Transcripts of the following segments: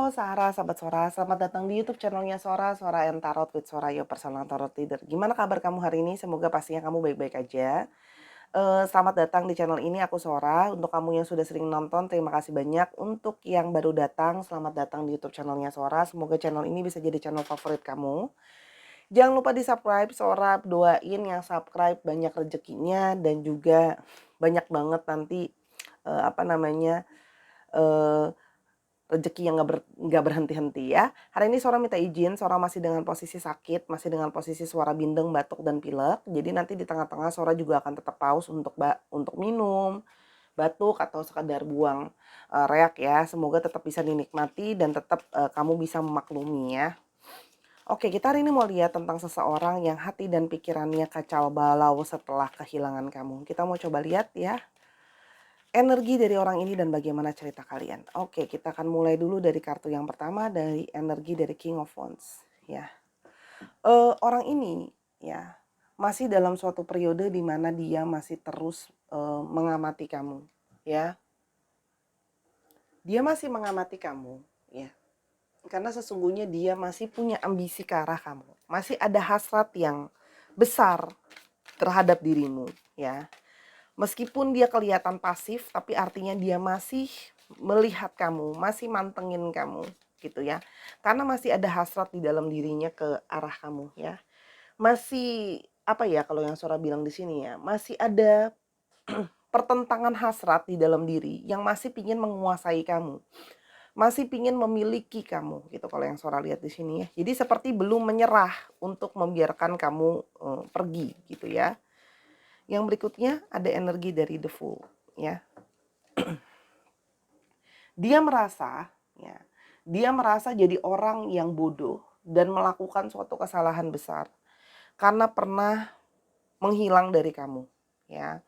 Halo Sarah, sahabat Sora, selamat datang di YouTube channelnya Sora, Sora and Tarot with Sora, your personal tarot reader. Gimana kabar kamu hari ini? Semoga pastinya kamu baik-baik aja. Selamat datang di channel ini, aku Sora. Untuk kamu yang sudah sering nonton, terima kasih banyak. Untuk yang baru datang, selamat datang di YouTube channelnya Sora. Semoga channel ini bisa jadi channel favorit kamu. Jangan lupa di-subscribe, Sora doain yang subscribe banyak rezekinya dan juga banyak banget nanti apa namanya eh, rezeki yang nggak berhenti-henti ya. Hari ini Sora minta izin, Sora masih dengan posisi sakit, masih dengan posisi suara bindeng, batuk dan pilek. Jadi nanti di tengah-tengah Sora juga akan tetap pause untuk minum, batuk atau sekadar buang reak ya. Semoga tetap bisa dinikmati dan tetap kamu bisa memaklumi ya. Oke, kita hari ini mau lihat tentang seseorang yang hati dan pikirannya kacau balau setelah kehilangan kamu. Kita mau coba lihat ya energi dari orang ini dan bagaimana cerita kalian. Oke, kita akan mulai dulu dari kartu yang pertama, dari energi dari King of Wands ya. Orang ini ya masih dalam suatu periode di mana dia masih terus mengamati kamu ya. Dia masih mengamati kamu ya. Karena sesungguhnya dia masih punya ambisi ke arah kamu. Masih ada hasrat yang besar terhadap dirimu ya. Meskipun dia kelihatan pasif, tapi artinya dia masih melihat kamu, masih mantengin kamu gitu ya. Karena masih ada hasrat di dalam dirinya ke arah kamu ya. Masih apa ya kalau yang Sora bilang di sini ya, masih ada pertentangan hasrat di dalam diri yang masih pingin menguasai kamu. Masih pingin memiliki kamu gitu kalau yang Sora lihat di sini ya. Jadi seperti belum menyerah untuk membiarkan kamu pergi gitu ya. Yang berikutnya ada energi dari the Fool ya. Dia merasa ya, dia merasa jadi orang yang bodoh dan melakukan suatu kesalahan besar karena pernah menghilang dari kamu ya.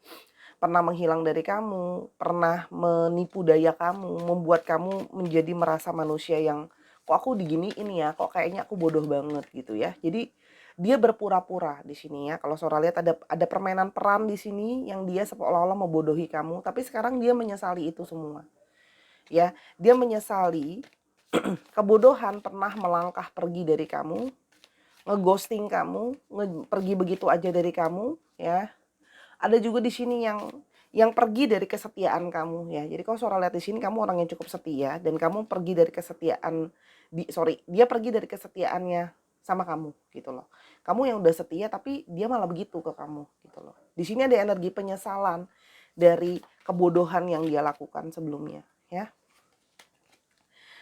Pernah menghilang dari kamu, pernah menipu daya kamu, membuat kamu menjadi merasa manusia yang kok aku diginiin ya, kok kayaknya aku bodoh banget gitu ya. Jadi dia berpura-pura di sini ya. Kalau Sora lihat ada permainan peran di sini yang dia seolah-olah membodohi kamu, tapi sekarang dia menyesali itu semua. Ya, dia menyesali kebodohan pernah melangkah pergi dari kamu, ngeghosting kamu, pergi begitu aja dari kamu ya. Ada juga di sini yang pergi dari kesetiaan kamu ya. Jadi kalau Sora lihat di sini kamu orang yang cukup setia dan kamu pergi dari kesetiaan dia pergi dari kesetiaannya sama kamu gitu loh. Kamu yang udah setia tapi dia malah begitu ke kamu gitu loh. Di sini ada energi penyesalan dari kebodohan yang dia lakukan sebelumnya ya.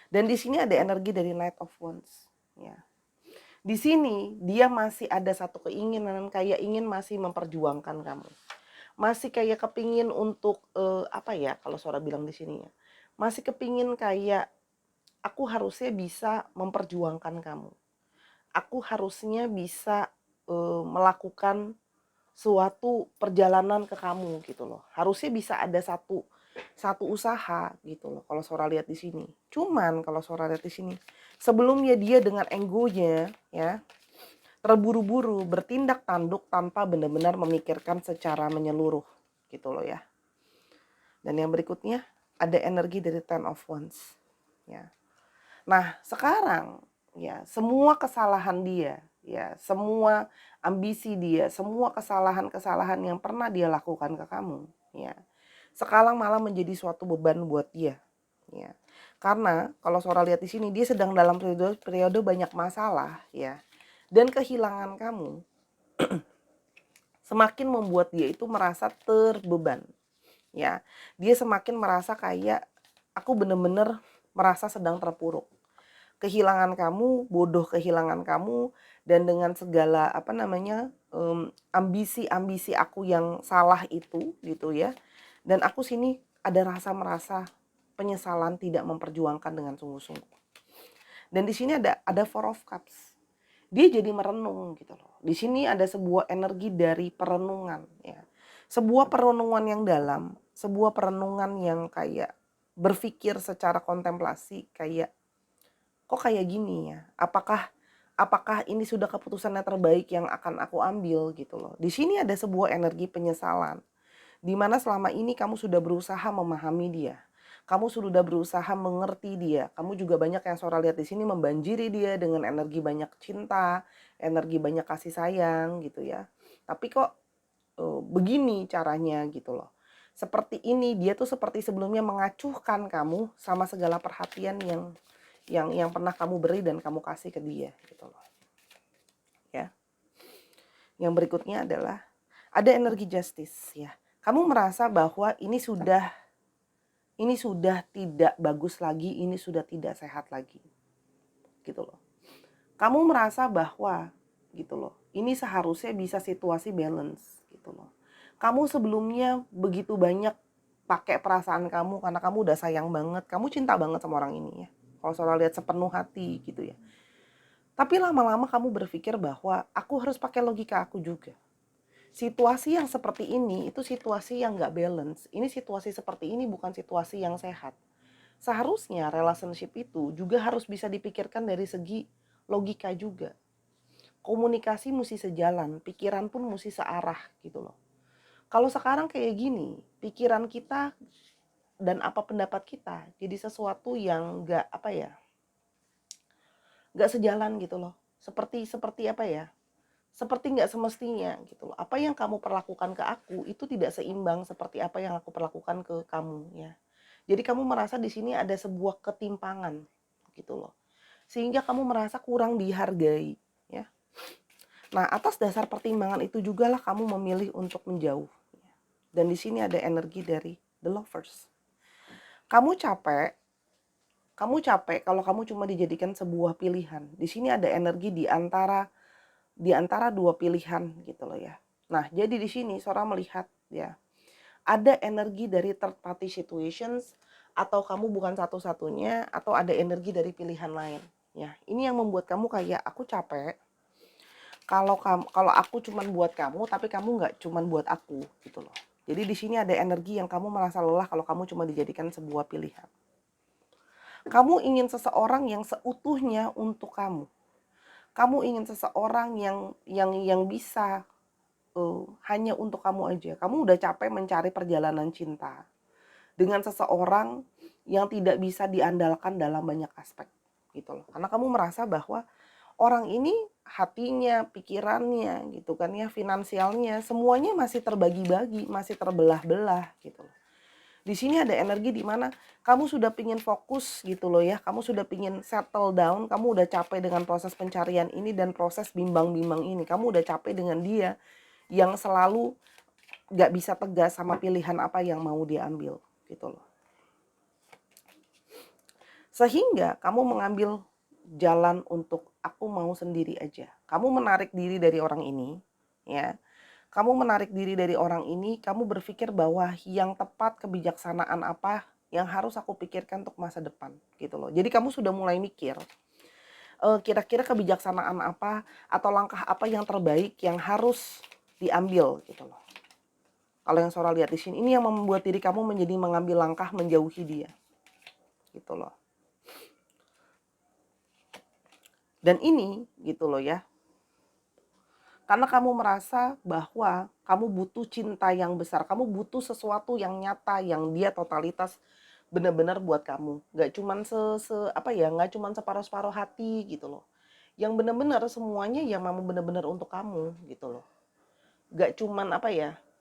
Dan di sini ada energi dari Knight of Wands ya. Di sini dia masih ada satu keinginan kayak ingin masih memperjuangkan kamu. Masih kayak kepingin untuk apa ya kalau Sora bilang di sini ya. Masih kepingin kayak aku harusnya bisa memperjuangkan kamu. Aku harusnya bisa melakukan suatu perjalanan ke kamu gitu loh. Harusnya bisa ada satu satu usaha gitu loh kalau Sora lihat di sini. Cuman kalau Sora lihat di sini, sebelumnya dia dengan egonya ya, terburu-buru bertindak tanduk tanpa benar-benar memikirkan secara menyeluruh gitu loh ya. Dan yang berikutnya ada energi dari Ten of Wands ya. Nah, sekarang ya semua kesalahan dia ya, semua ambisi dia, semua kesalahan-kesalahan yang pernah dia lakukan ke kamu ya. Sekarang malah menjadi suatu beban buat dia ya. Karena kalau Sora lihat di sini dia sedang dalam periode banyak masalah ya. Dan kehilangan kamu semakin membuat dia itu merasa terbeban ya. Dia semakin merasa kayak aku bener-bener merasa sedang terpuruk. Kehilangan kamu, bodoh kehilangan kamu, dan dengan segala apa namanya ambisi-ambisi aku yang salah itu gitu ya. Dan aku sini ada rasa merasa penyesalan tidak memperjuangkan dengan sungguh-sungguh. Dan di sini ada Four of Cups. Dia jadi merenung gitu loh. Di sini ada sebuah energi dari perenungan ya. Sebuah perenungan yang dalam, sebuah perenungan yang kayak berpikir secara kontemplasi kayak kok kayak gini ya? Apakah ini sudah keputusan yang terbaik yang akan aku ambil gitu loh. Di sini ada sebuah energi penyesalan. Di mana selama ini kamu sudah berusaha memahami dia. Kamu sudah berusaha mengerti dia. Kamu juga banyak yang Sora lihat di sini membanjiri dia dengan energi banyak cinta, energi banyak kasih sayang gitu ya. Tapi kok begini caranya gitu loh. Seperti ini, dia tuh seperti sebelumnya mengacuhkan kamu sama segala perhatian yang pernah kamu beri dan kamu kasih ke dia gitu loh. Ya. Yang berikutnya adalah ada energi justice ya. Kamu merasa bahwa ini sudah tidak bagus lagi, ini sudah tidak sehat lagi. Gitu loh. Kamu merasa bahwa gitu loh. Ini seharusnya bisa situasi balance gitu loh. Kamu sebelumnya begitu banyak pakai perasaan kamu karena kamu udah sayang banget, kamu cinta banget sama orang ini ya. Kalau soal lihat sepenuh hati gitu ya. Tapi lama-lama kamu berpikir bahwa aku harus pakai logika aku juga. Situasi yang seperti ini itu situasi yang nggak balance. Ini situasi seperti ini bukan situasi yang sehat. Seharusnya relationship itu juga harus bisa dipikirkan dari segi logika juga. Komunikasi mesti sejalan, pikiran pun mesti searah gitu loh. Kalau sekarang kayak gini, pikiran kita dan apa pendapat kita jadi sesuatu yang nggak apa ya, nggak sejalan gitu loh. Seperti apa ya? Seperti nggak semestinya gitu loh. Apa yang kamu perlakukan ke aku itu tidak seimbang seperti apa yang aku perlakukan ke kamu ya. Jadi kamu merasa di sini ada sebuah ketimpangan gitu loh. Sehingga kamu merasa kurang dihargai ya. Nah, atas dasar pertimbangan itu jugalah kamu memilih untuk menjauh. Dan di sini ada energi dari the lovers. Kamu capek, kamu capek kalau kamu cuma dijadikan sebuah pilihan. Di sini ada energi di antara dua pilihan gitu loh ya. Nah, jadi di sini Sora melihat ya, ada energi dari third party situations atau kamu bukan satu-satunya atau ada energi dari pilihan lain. Ya, ini yang membuat kamu kayak aku capek. Kalau aku cuman buat kamu, tapi kamu nggak cuman buat aku gitu loh. Jadi di sini ada energi yang kamu merasa lelah kalau kamu cuma dijadikan sebuah pilihan. Kamu ingin seseorang yang seutuhnya untuk kamu. Kamu ingin seseorang yang bisa hanya untuk kamu aja. Kamu udah capek mencari perjalanan cinta dengan seseorang yang tidak bisa diandalkan dalam banyak aspek gitu loh. Karena kamu merasa bahwa orang ini hatinya, pikirannya gitu kan ya, finansialnya semuanya masih terbagi-bagi, masih terbelah-belah gitu loh. Di sini ada energi di mana kamu sudah pingin fokus gitu loh ya, kamu sudah pingin settle down, kamu udah capek dengan proses pencarian ini dan proses bimbang-bimbang ini. Kamu udah capek dengan dia yang selalu gak bisa tegas sama pilihan apa yang mau dia ambil gitu loh. Sehingga kamu mengambil jalan untuk aku mau sendiri aja. Kamu menarik diri dari orang ini, ya. Kamu menarik diri dari orang ini, kamu berpikir bahwa yang tepat kebijaksanaan apa yang harus aku pikirkan untuk masa depan, gitu loh. Jadi kamu sudah mulai mikir, kira-kira kebijaksanaan apa atau langkah apa yang terbaik yang harus diambil, gitu loh. Kalau yang Sora lihat di sini, ini yang membuat diri kamu menjadi mengambil langkah menjauhi dia, gitu loh. Dan ini gitu loh ya. Karena kamu merasa bahwa kamu butuh cinta yang besar, kamu butuh sesuatu yang nyata, yang dia totalitas benar-benar buat kamu. Gak cuman gak cuman separuh-separuh hati gitu loh. Yang benar-benar semuanya yang memang benar-benar untuk kamu gitu loh. Gak cuman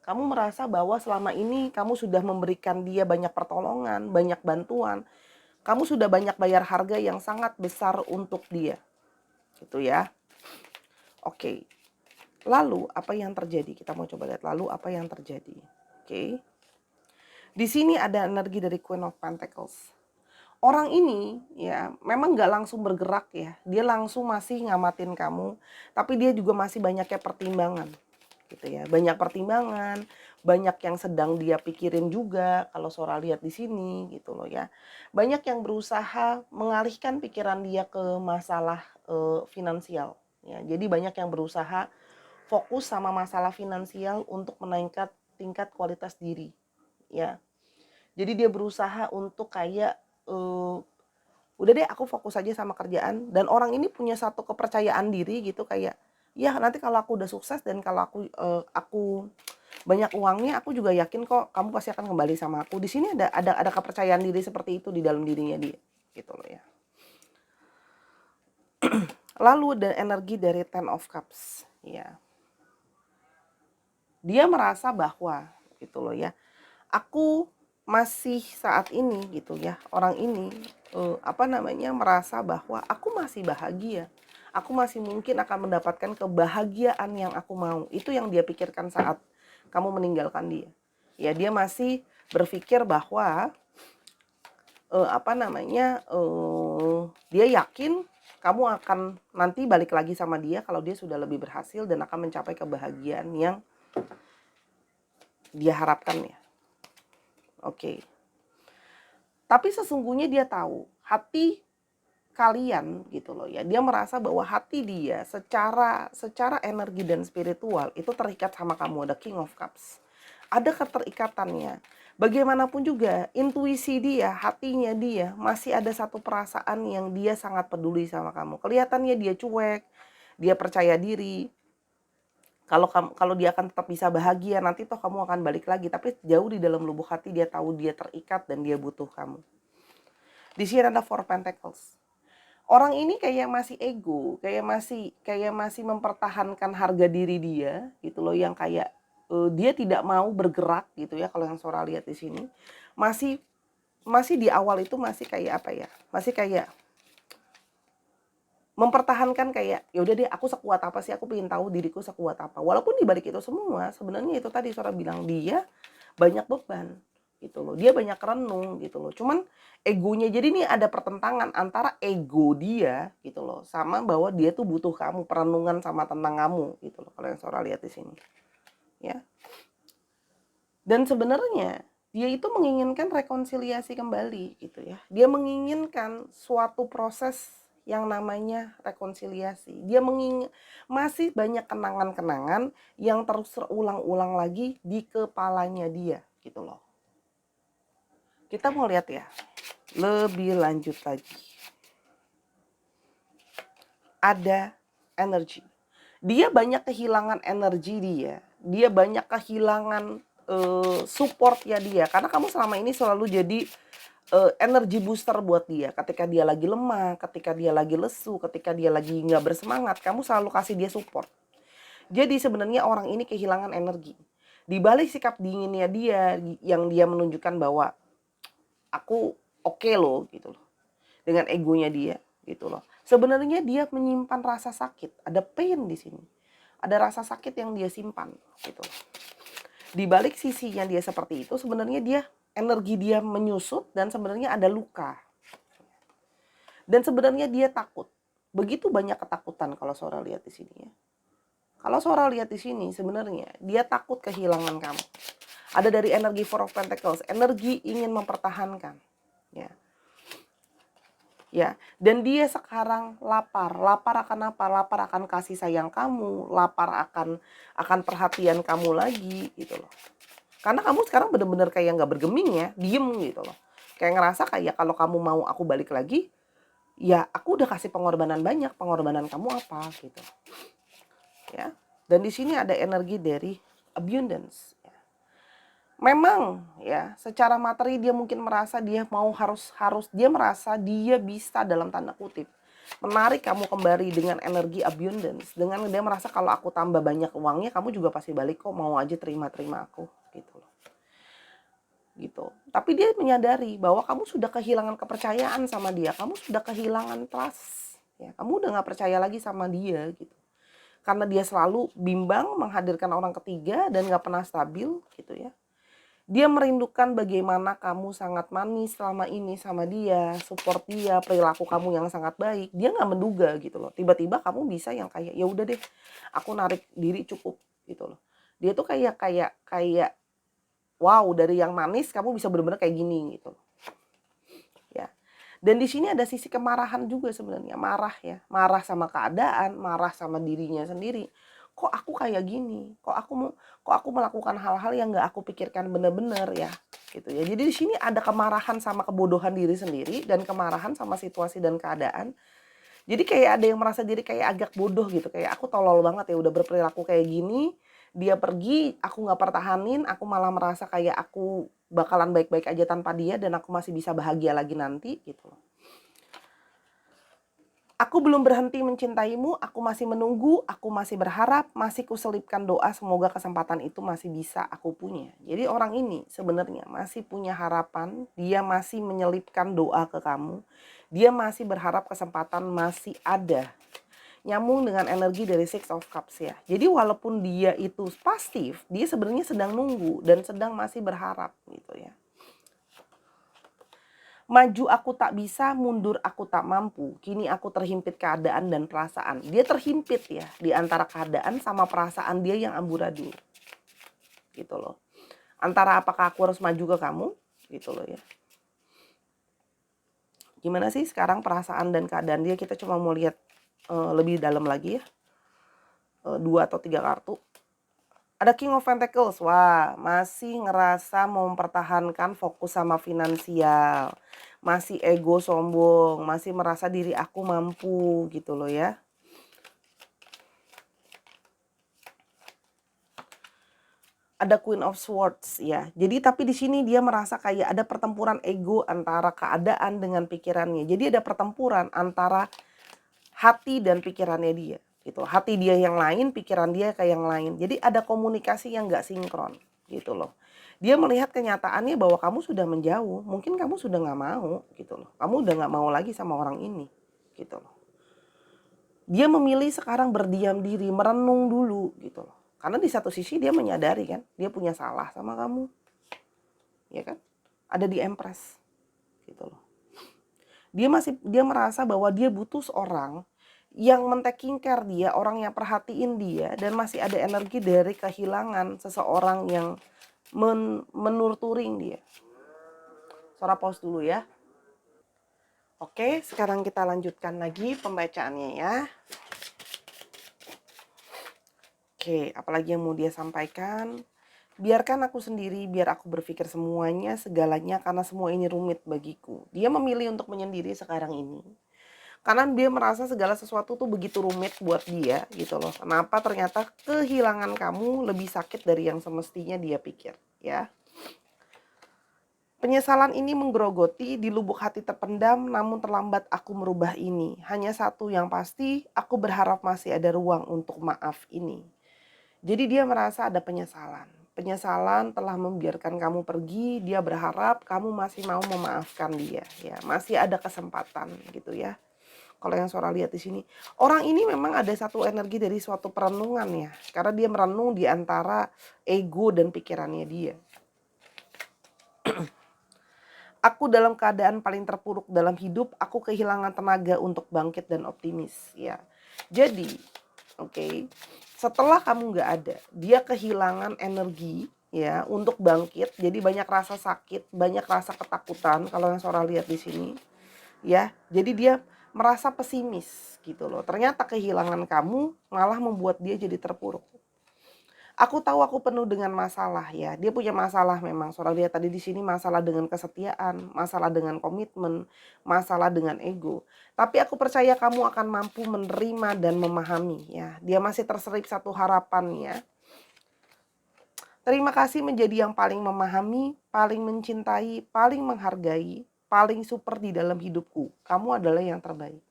kamu merasa bahwa selama ini kamu sudah memberikan dia banyak pertolongan, banyak bantuan. Kamu sudah banyak bayar harga yang sangat besar untuk dia. Gitu ya. Oke. Lalu apa yang terjadi? Kita mau coba lihat lalu apa yang terjadi. Oke. Di sini ada energi dari Queen of Pentacles. Orang ini ya memang nggak langsung bergerak ya. Dia langsung masih ngamatin kamu, tapi dia juga masih banyaknya pertimbangan. Gitu ya. Banyak pertimbangan, banyak yang sedang dia pikirin juga kalau Sora lihat di sini gitu loh ya. Banyak yang berusaha mengalihkan pikiran dia ke masalah finansial ya. Jadi banyak yang berusaha fokus sama masalah finansial untuk menaikkan tingkat kualitas diri ya. Jadi dia berusaha untuk kayak udah deh aku fokus aja sama kerjaan, dan orang ini punya satu kepercayaan diri gitu kayak ya nanti kalau aku udah sukses dan kalau aku banyak uangnya, aku juga yakin kok kamu pasti akan kembali sama aku. Di sini ada kepercayaan diri seperti itu di dalam dirinya dia, gitu loh ya. Lalu ada energi dari Ten of Cups, ya. Dia merasa bahwa gitu loh ya, aku masih saat ini gitu ya, orang ini merasa bahwa aku masih bahagia. Aku masih mungkin akan mendapatkan kebahagiaan yang aku mau. Itu yang dia pikirkan saat kamu meninggalkan dia. Ya, dia masih berpikir bahwa dia yakin kamu akan nanti balik lagi sama dia kalau dia sudah lebih berhasil dan akan mencapai kebahagiaan yang dia harapkan ya. Oke. Tapi sesungguhnya dia tahu hati kalian gitu loh ya. Dia merasa bahwa hati dia secara energi dan spiritual itu terikat sama kamu. Ada King of Cups. Ada keterikatannya. Bagaimanapun juga intuisi dia, hatinya dia masih ada satu perasaan yang dia sangat peduli sama kamu. Kelihatannya dia cuek, dia percaya diri. Kalau dia akan tetap bisa bahagia, nanti toh kamu akan balik lagi. Tapi jauh di dalam lubuk hati dia tahu dia terikat dan dia butuh kamu. Di sini ada Four Pentacles. Orang ini kayak masih ego, kayak masih mempertahankan harga diri dia gitu loh, yang kayak dia tidak mau bergerak gitu ya. Kalau yang Sora lihat di sini masih di awal itu masih kayak apa ya? Masih kayak mempertahankan kayak ya udah deh, aku sekuat apa sih, aku pengen tahu diriku sekuat apa. Walaupun di balik itu semua sebenarnya itu tadi Sora bilang dia banyak beban gitu loh. Dia banyak renung gitu loh. Cuman egonya, jadi nih ada pertentangan antara ego dia gitu loh sama bahwa dia tuh butuh kamu, perenungan sama tentang kamu gitu loh. Kalau yang Sora lihat di sini. Ya. Dan sebenarnya dia itu menginginkan rekonsiliasi kembali gitu ya. Dia menginginkan suatu proses yang namanya rekonsiliasi. Dia masih banyak kenangan-kenangan yang terus terulang-ulang lagi di kepalanya dia gitu loh. Kita mau lihat ya lebih lanjut lagi. Ada energi. Dia banyak kehilangan energi dia. Dia banyak kehilangan supportnya dia. Karena kamu selama ini selalu jadi energi booster buat dia. Ketika dia lagi lemah, ketika dia lagi lesu, ketika dia lagi nggak bersemangat, kamu selalu kasih dia support. Jadi sebenarnya orang ini kehilangan energi. Di balik sikap dinginnya dia, yang dia menunjukkan bahwa aku oke loh gitu loh. Dengan egonya dia gitu loh. Sebenarnya dia menyimpan rasa sakit, ada pain di sini. Ada rasa sakit yang dia simpan gitu loh. Di balik sisinya dia seperti itu, sebenarnya dia energi dia menyusut dan sebenarnya ada luka. Dan sebenarnya dia takut. Begitu banyak ketakutan kalau Sora lihat di sini ya. Kalau Sora lihat di sini sebenarnya dia takut kehilangan kamu. Ada dari energi Four of Pentacles, energi ingin mempertahankan. Ya. Ya, dan dia sekarang lapar akan apa? Lapar akan kasih sayang kamu, lapar akan perhatian kamu lagi gitu loh. Karena kamu sekarang benar-benar kayak nggak bergeming ya, diem gitu loh. Kayak ngerasa kayak kalau kamu mau aku balik lagi, ya aku udah kasih pengorbanan banyak, pengorbanan kamu apa gitu. Ya. Dan di sini ada energi dari abundance. Memang ya secara materi dia mungkin merasa dia dia merasa dia bisa dalam tanda kutip menarik kamu kembali dengan energi abundance, dengan dia merasa kalau aku tambah banyak uangnya kamu juga pasti balik kok, mau aja terima aku gitu loh. Gitu. Tapi dia menyadari bahwa kamu sudah kehilangan kepercayaan sama dia, kamu sudah kehilangan trust ya, kamu udah nggak percaya lagi sama dia gitu. Karena dia selalu bimbang menghadirkan orang ketiga dan nggak pernah stabil gitu ya. Dia merindukan bagaimana kamu sangat manis selama ini sama dia, support dia, perilaku kamu yang sangat baik. Dia nggak menduga gitu loh. Tiba-tiba kamu bisa yang kayak ya udah deh, aku narik diri cukup gitu loh. Dia tuh kayak wow, dari yang manis kamu bisa benar-benar kayak gini gitu loh. Ya. Dan di sini ada sisi kemarahan juga sebenarnya, marah ya. Marah sama keadaan, marah sama dirinya sendiri. Kok aku kayak gini? Kok aku melakukan hal-hal yang nggak aku pikirkan bener-bener ya, gitu ya. Jadi di sini ada kemarahan sama kebodohan diri sendiri dan kemarahan sama situasi dan keadaan. Jadi kayak ada yang merasa diri kayak agak bodoh gitu, kayak aku tolol banget ya udah berperilaku kayak gini Dia pergi, aku nggak pertahanin, aku malah merasa kayak aku bakalan baik-baik aja tanpa dia dan aku masih bisa bahagia lagi nanti gitu loh. Aku belum berhenti mencintaimu, aku masih menunggu, aku masih berharap, masih kuselipkan doa semoga kesempatan itu masih bisa aku punya. Jadi orang ini sebenarnya masih punya harapan, dia masih menyelipkan doa ke kamu, dia masih berharap kesempatan masih ada. Nyambung dengan energi dari Six of Cups ya. Jadi walaupun dia itu pasif, dia sebenarnya sedang nunggu dan sedang masih berharap gitu ya. Maju aku tak bisa, mundur aku tak mampu. Kini aku terhimpit keadaan dan perasaan. Dia terhimpit ya di antara keadaan sama perasaan dia yang amburadul. Gitu loh. Antara apakah aku harus maju ke kamu? Gitu loh ya. Gimana sih sekarang perasaan dan keadaan dia? Kita cuma mau lihat lebih dalam lagi ya. 2 atau 3 kartu. Ada King of Pentacles, wah masih ngerasa mau mempertahankan fokus sama finansial. Masih ego sombong, masih merasa diri aku mampu gitu loh ya. Ada Queen of Swords ya. Jadi tapi di sini dia merasa kayak ada pertempuran ego antara keadaan dengan pikirannya. Jadi ada pertempuran antara hati dan pikirannya dia gitu. Hati dia yang lain, pikiran dia kayak yang lain. Jadi ada komunikasi yang nggak sinkron gitu loh. Dia melihat kenyataannya bahwa kamu sudah menjauh, mungkin kamu sudah nggak mau gitu loh. Kamu udah nggak mau lagi sama orang ini gitu loh. Dia memilih sekarang berdiam diri, merenung dulu gitu loh. Karena di satu sisi dia menyadari kan, dia punya salah sama kamu. Ya kan? Ada di Empress gitu loh. Dia merasa bahwa dia butuh seorang yang men-taking care dia, orang yang perhatiin dia dan masih ada energi dari kehilangan seseorang yang menurturing dia. Sora pause dulu ya. Oke, sekarang kita lanjutkan lagi pembacaannya ya. Oke, apalagi yang mau dia sampaikan? Biarkan aku sendiri, biar aku berpikir semuanya, segalanya, karena semua ini rumit bagiku. Dia memilih untuk menyendiri sekarang ini. Karena dia merasa segala sesuatu tuh begitu rumit buat dia gitu loh. Kenapa ternyata kehilangan kamu lebih sakit dari yang semestinya dia pikir ya. Penyesalan ini menggerogoti di lubuk hati terpendam, namun terlambat aku merubah ini. Hanya satu yang pasti, aku berharap masih ada ruang untuk maaf ini. Jadi dia merasa ada penyesalan. Penyesalan telah membiarkan kamu pergi, dia berharap kamu masih mau memaafkan dia ya. Masih ada kesempatan gitu ya. Kalau yang Sora lihat di sini, orang ini memang ada satu energi dari suatu perenungan ya. Karena dia merenung di antara ego dan pikirannya dia. Aku dalam keadaan paling terpuruk dalam hidup, aku kehilangan tenaga untuk bangkit dan optimis ya. Jadi, oke, setelah kamu nggak ada, dia kehilangan energi ya untuk bangkit. Jadi banyak rasa sakit, banyak rasa ketakutan kalau yang Sora lihat di sini ya. Jadi dia merasa pesimis gitu loh. Ternyata kehilangan kamu malah membuat dia jadi terpuruk. Aku tahu aku penuh dengan masalah ya. Dia punya masalah memang. Soalnya dia tadi di sini masalah dengan kesetiaan, masalah dengan komitmen, masalah dengan ego. Tapi aku percaya kamu akan mampu menerima dan memahami ya. Dia masih terselip satu harapan ya. Terima kasih menjadi yang paling memahami, paling mencintai, paling menghargai, paling super di dalam hidupku. Kamu adalah yang terbaik.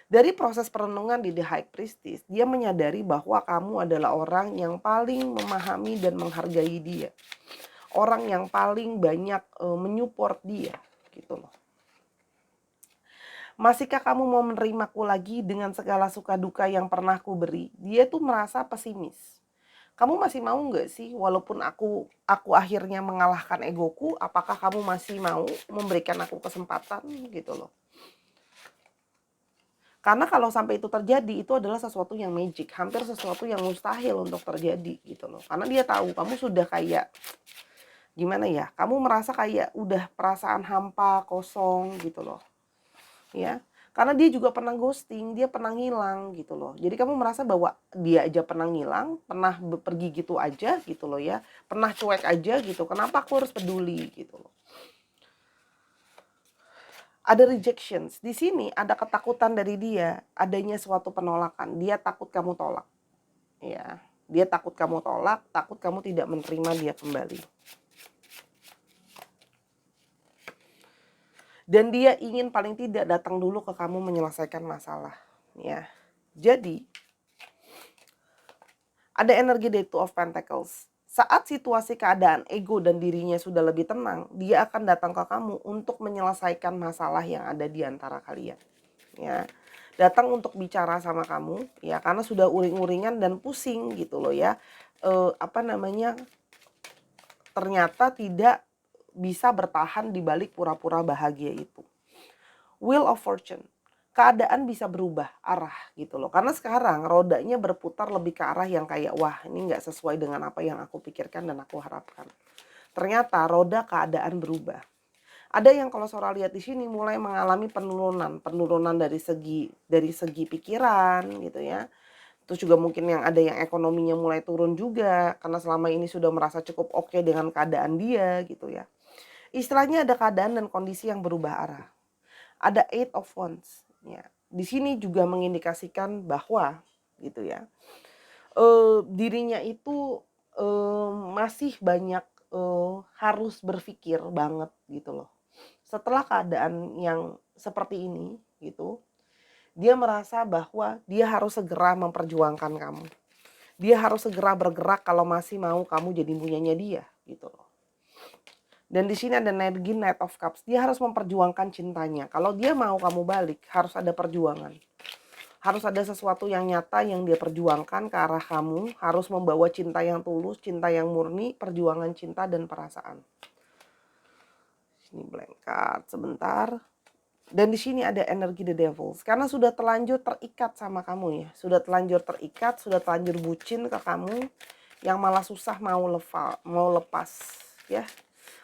Dari proses perenungan di The High Priestess, dia menyadari bahwa kamu adalah orang yang paling memahami dan menghargai dia. Orang yang paling banyak menyupport dia, gitu loh. Masihkah kamu mau menerimaku lagi dengan segala suka duka yang pernah ku beri? Dia tuh merasa pesimis. Kamu masih mau nggak sih, walaupun aku akhirnya mengalahkan egoku, apakah kamu masih mau memberikan aku kesempatan gitu loh. Karena kalau sampai itu terjadi, itu adalah sesuatu yang magic, hampir sesuatu yang mustahil untuk terjadi gitu loh. Karena dia tahu kamu sudah kayak gimana ya? Kamu merasa kayak udah perasaan hampa, kosong gitu loh. Ya. Karena dia juga pernah ghosting, dia pernah ngilang gitu loh. Jadi kamu merasa bahwa dia aja pernah ngilang, pernah pergi gitu aja gitu loh ya. Pernah cuek aja gitu. Kenapa aku harus peduli gitu loh. Ada rejections. Di sini ada ketakutan dari dia, adanya suatu penolakan. Dia takut kamu tolak. Ya. Dia takut kamu tolak, takut kamu tidak menerima dia kembali. Dan dia ingin paling tidak datang dulu ke kamu menyelesaikan masalah, ya. Jadi, ada energi dari Two of Pentacles. Saat situasi keadaan ego dan dirinya sudah lebih tenang, dia akan datang ke kamu untuk menyelesaikan masalah yang ada di antara kalian, ya. Datang untuk bicara sama kamu, ya, karena sudah uring-uringan dan pusing gitu loh ya. Ternyata tidak bisa bertahan di balik pura-pura bahagia itu. Wheel of Fortune. Keadaan bisa berubah arah gitu loh. Karena sekarang rodanya berputar lebih ke arah yang kayak, wah ini nggak sesuai dengan apa yang aku pikirkan dan aku harapkan. Ternyata roda keadaan berubah. Ada yang kalau Sora lihat di sini mulai mengalami penurunan dari segi pikiran gitu ya. Terus juga mungkin yang ada yang ekonominya mulai turun juga karena selama ini sudah merasa cukup oke dengan keadaan dia gitu ya. Istilahnya ada keadaan dan kondisi yang berubah arah. Ada Eight of Wands ya. Di sini juga mengindikasikan bahwa gitu ya. Dirinya itu masih banyak harus berpikir banget gitu loh. Setelah keadaan yang seperti ini gitu, dia merasa bahwa dia harus segera memperjuangkan kamu. Dia harus segera bergerak kalau masih mau kamu jadi punyanya dia gitu loh. Dan di sini ada energi Knight of Cups. Dia harus memperjuangkan cintanya. Kalau dia mau kamu balik, harus ada perjuangan. Harus ada sesuatu yang nyata yang dia perjuangkan ke arah kamu. Harus membawa cinta yang tulus, cinta yang murni, perjuangan cinta dan perasaan. Sini blank card sebentar. Dan di sini ada energi The Devils. Karena sudah terlanjur terikat sama kamu ya. Sudah terlanjur terikat, sudah terlanjur bucin ke kamu. Yang malah susah mau lepas ya.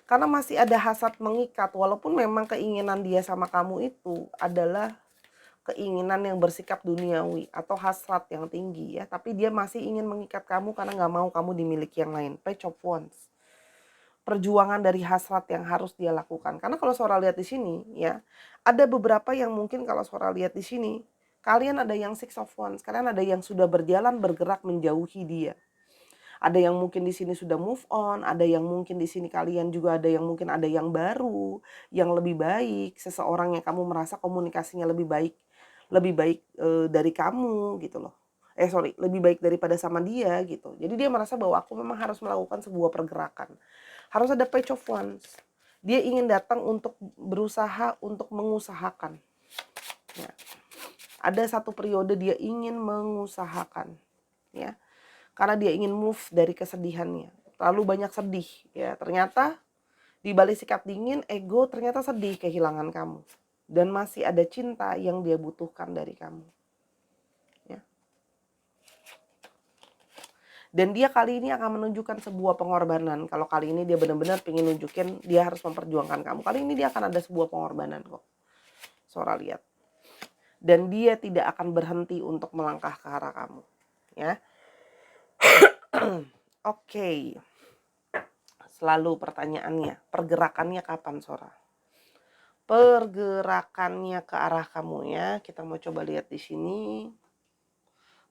Karena masih ada hasad mengikat. Walaupun memang keinginan dia sama kamu itu adalah keinginan yang bersikap duniawi atau hasrat yang tinggi ya. Tapi dia masih ingin mengikat kamu karena nggak mau kamu dimiliki yang lain. Page of Wands. Perjuangan dari hasrat yang harus dia lakukan. Karena kalau Sora lihat di sini ya, ada beberapa yang mungkin kalau Sora lihat di sini, kalian ada yang Six of Wands, kalian ada yang sudah berjalan bergerak menjauhi dia. Ada yang mungkin di sini sudah move on, ada yang mungkin di sini kalian juga ada yang mungkin ada yang baru, yang lebih baik, seseorang yang kamu merasa komunikasinya lebih baik dari kamu gitu loh. Lebih baik daripada sama dia gitu. Jadi dia merasa bahwa aku memang harus melakukan sebuah pergerakan. Harus ada Page of Wands. Dia ingin datang untuk berusaha untuk mengusahakan. Ya. Ada satu periode dia ingin mengusahakan, ya, karena dia ingin move dari kesedihannya. Terlalu banyak sedih, ya. Ternyata di balik sikap dingin, ego ternyata sedih kehilangan kamu, dan masih ada cinta yang dia butuhkan dari kamu. Dan dia kali ini akan menunjukkan sebuah pengorbanan. Kalau kali ini dia benar-benar pengen nunjukin dia harus memperjuangkan kamu. Kali ini dia akan ada sebuah pengorbanan kok. Sora lihat. Dan dia tidak akan berhenti untuk melangkah ke arah kamu. Ya. Oke. Selalu pertanyaannya, pergerakannya kapan Sora? Pergerakannya ke arah kamu ya. Kita mau coba lihat di sini.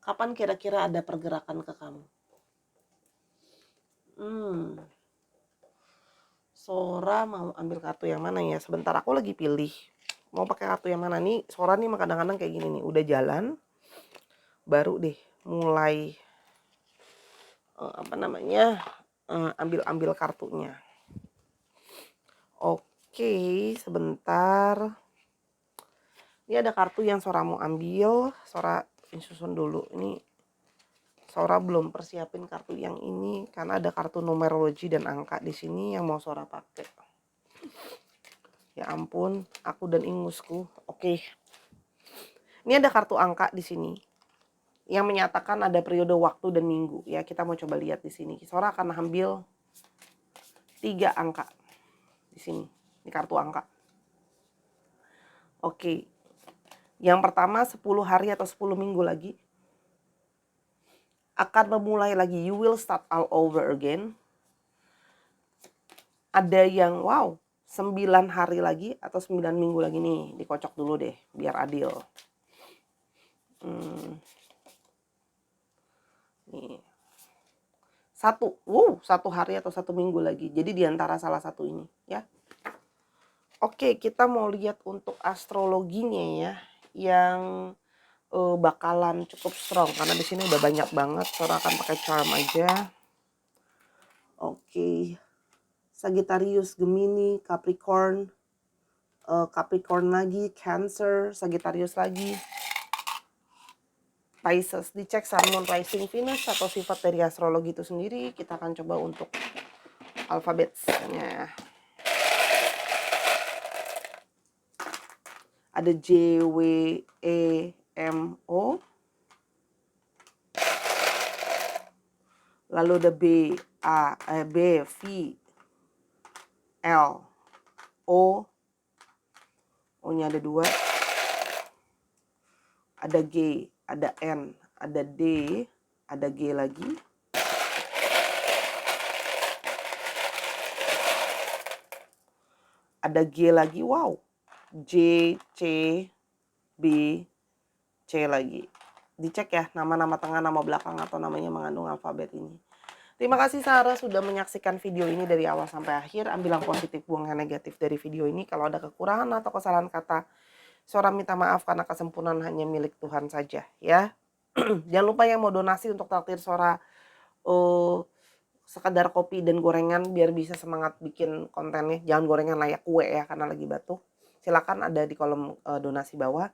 Kapan kira-kira ada pergerakan ke kamu? Sora mau ambil kartu yang mana ya? Sebentar, aku lagi pilih. Mau pakai kartu yang mana nih? Sora nih kadang-kadang kayak gini nih. Udah jalan, baru deh mulai ambil kartunya. Oke, sebentar. Ini ada kartu yang Sora mau ambil. Sora susun dulu. Ini Sora belum persiapin kartu yang ini karena ada kartu numerologi dan angka di sini yang mau Sora pakai. Ya ampun, aku dan ingusku. Oke. Ini ada kartu angka di sini yang menyatakan ada periode waktu dan minggu ya. Kita mau coba lihat di sini. Sora akan ambil 3 angka di sini. Ini kartu angka. Oke. Yang pertama 10 hari atau 10 minggu lagi akan memulai lagi. You will start all over again. Ada yang 9 hari lagi atau 9 minggu lagi nih. Dikocok dulu deh biar adil. Nih. satu hari atau 1 minggu lagi. Jadi di antara salah satu ini ya. Oke, kita mau lihat untuk astrologinya ya, yang bakalan cukup strong karena di sini udah banyak banget. Sora akan pakai charm aja. Oke. Sagittarius, Gemini, Capricorn, Capricorn lagi, Cancer, Sagittarius lagi, Pisces. Dicek Sun, Moon, Rising, Venus atau sifat dari astrologi itu sendiri. Kita akan coba untuk alfabetnya. Ada J, W, E, M, O. Lalu ada B, V, L, O. O-nya ada 2. Ada G, ada N, ada D, ada G lagi. Ada G lagi, wow. J, C, B, C lagi. Dicek ya nama-nama tengah, nama belakang atau namanya mengandung alfabet ini. Terima kasih Sarah sudah menyaksikan video ini dari awal sampai akhir. Ambil yang positif, buang yang negatif dari video ini. Kalau ada kekurangan atau kesalahan kata, Sora minta maaf karena kesempurnaan hanya milik Tuhan saja ya. Jangan lupa yang mau donasi untuk traktir Sora sekedar kopi dan gorengan biar bisa semangat bikin kontennya. Jangan gorengan layak kue ya karena lagi batuk. Silakan ada di kolom donasi bawah.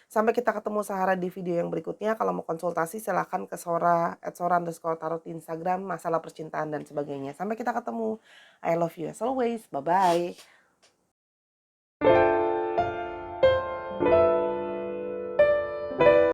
Sampai kita ketemu Sahara di video yang berikutnya. Kalau mau konsultasi silahkan ke Sora @sora_tarot di Instagram, masalah percintaan dan sebagainya. Sampai kita ketemu. I love you as always. Bye-bye.